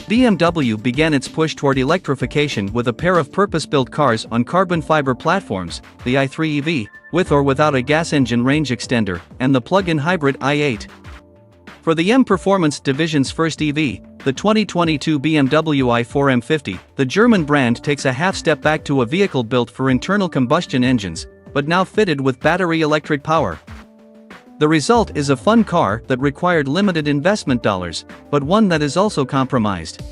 BMW began its push toward electrification with a pair of purpose-built cars on carbon fiber platforms, the i3 EV, with or without a gas engine range extender, and the plug-in hybrid i8. For the M Performance division's first EV, the 2022 BMW i4 M50, the German brand takes a half step back to a vehicle built for internal combustion engines, but now fitted with battery electric power. The result is a fun car that required limited investment dollars, but one that is also compromised.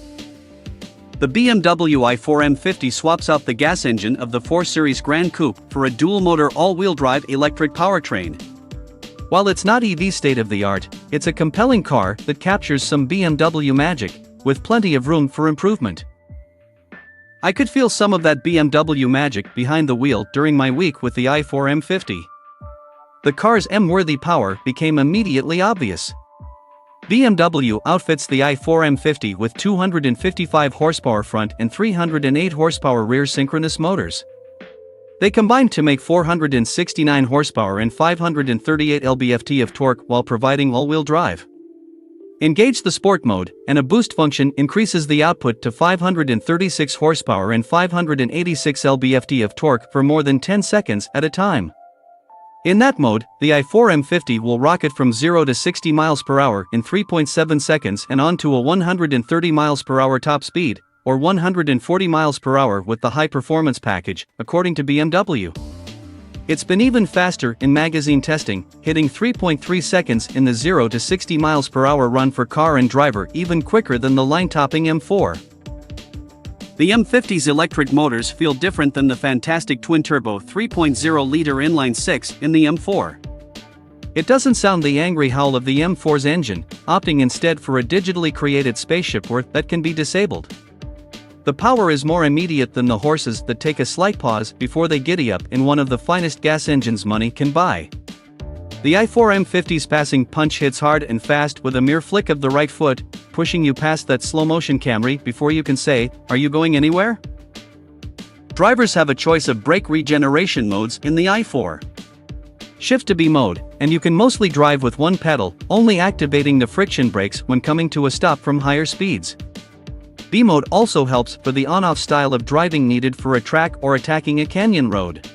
The BMW i4 M50 swaps out the gas engine of the 4 Series Gran Coupe for a dual-motor all-wheel drive electric powertrain. While it's not EV state-of-the-art, it's a compelling car that captures some BMW magic, with plenty of room for improvement. I could feel some of that BMW magic behind the wheel during my week with the i4 M50. The car's M-worthy power became immediately obvious. BMW outfits the i4 M50 with 255 horsepower front and 308 horsepower rear synchronous motors. They combine to make 469 horsepower and 538 lb-ft of torque while providing all-wheel drive. Engage the Sport mode, and a boost function increases the output to 536 horsepower and 586 lb-ft of torque for more than 10 seconds at a time. In that mode, the i4 M50 will rocket from 0 to 60 miles per hour in 3.7 seconds and on to a 130 miles per hour top speed, or 140 miles per hour with the high-performance package, according to BMW. It's been even faster in magazine testing, hitting 3.3 seconds in the 0 to 60 miles per hour run for car and driver, even quicker than the line-topping M4. The M50's electric motors feel different than the fantastic twin-turbo 3.0-liter inline-6 in the M4. It doesn't sound the angry howl of the M4's engine, opting instead for a digitally created spaceship worth that can be disabled. The power is more immediate than the horses that take a slight pause before they giddy up in one of the finest gas engines money can buy. The i4 M50's passing punch hits hard and fast with a mere flick of the right foot, pushing you past that slow-motion Camry before you can say, "Are you going anywhere?" Drivers have a choice of brake regeneration modes in the i4. Shift to B mode, and you can mostly drive with one pedal, only activating the friction brakes when coming to a stop from higher speeds. B mode also helps for the on-off style of driving needed for a track or attacking a canyon road.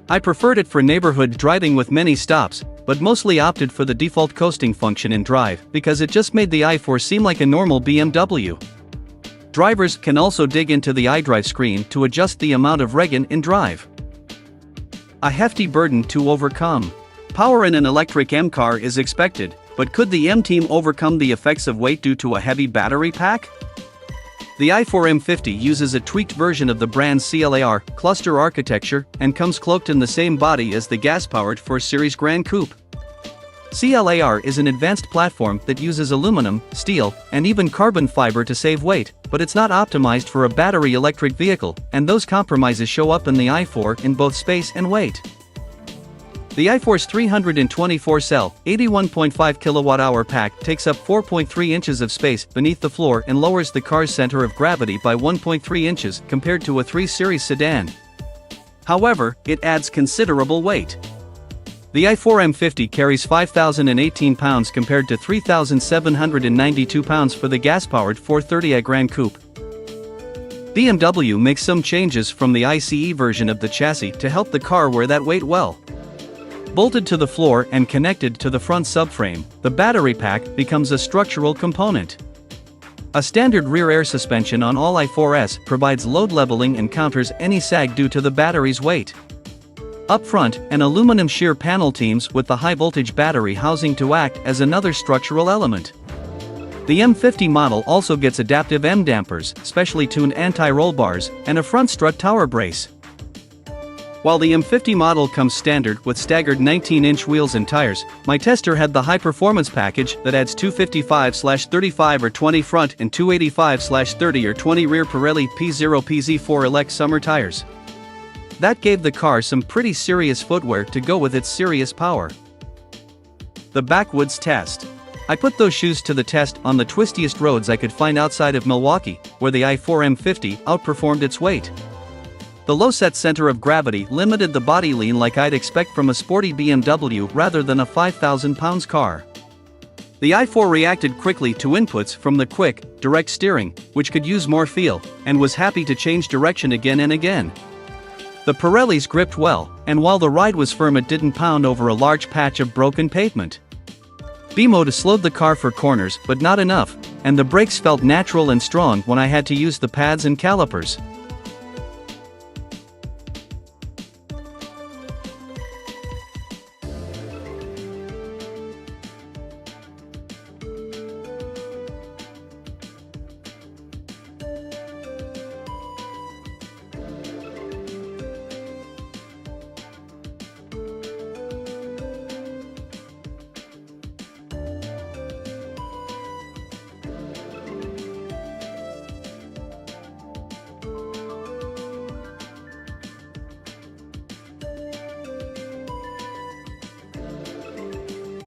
I preferred it for neighborhood driving with many stops, but mostly opted for the default coasting function in drive because it just made the i4 seem like a normal BMW. Drivers can also dig into the iDrive screen to adjust the amount of regen in drive. A hefty burden to overcome. Power in an electric M car is expected, but could the M team overcome the effects of weight due to a heavy battery pack? The i4 M50 uses a tweaked version of the brand's CLAR cluster architecture and comes cloaked in the same body as the gas-powered 4 Series Gran Coupe. CLAR is an advanced platform that uses aluminum, steel, and even carbon fiber to save weight, but it's not optimized for a battery electric vehicle, and those compromises show up in the i4 in both space and weight. The i4's 324-cell, 81.5 kWh pack takes up 4.3 inches of space beneath the floor and lowers the car's center of gravity by 1.3 inches compared to a 3 Series sedan. However, it adds considerable weight. The i4 M50 carries 5,018 pounds compared to 3,792 pounds for the gas-powered 430i Gran Coupe. BMW makes some changes from the ICE version of the chassis to help the car wear that weight well. Bolted to the floor and connected to the front subframe, the battery pack becomes a structural component. A standard rear air suspension on all i4s provides load leveling and counters any sag due to the battery's weight. Up front, an aluminum shear panel teams with the high-voltage battery housing to act as another structural element. The M50 model also gets adaptive M dampers, specially tuned anti-roll bars, and a front strut tower brace. While the M50 model comes standard with staggered 19-inch wheels and tires, my tester had the high-performance package that adds 255/35 or 20 front and 285/30 or 20 rear Pirelli P0 PZ4 Elect summer tires. That gave the car some pretty serious footwear to go with its serious power. The backwoods test. I put those shoes to the test on the twistiest roads I could find outside of Milwaukee, where the i4 M50 outperformed its weight. The low-set center of gravity limited the body lean like I'd expect from a sporty BMW rather than a 5,000 pounds car. The i4 reacted quickly to inputs from the quick, direct steering, which could use more feel, and was happy to change direction again and again. The Pirellis gripped well, and while the ride was firm it didn't pound over a large patch of broken pavement. B-mode slowed the car for corners but not enough, and the brakes felt natural and strong when I had to use the pads and calipers.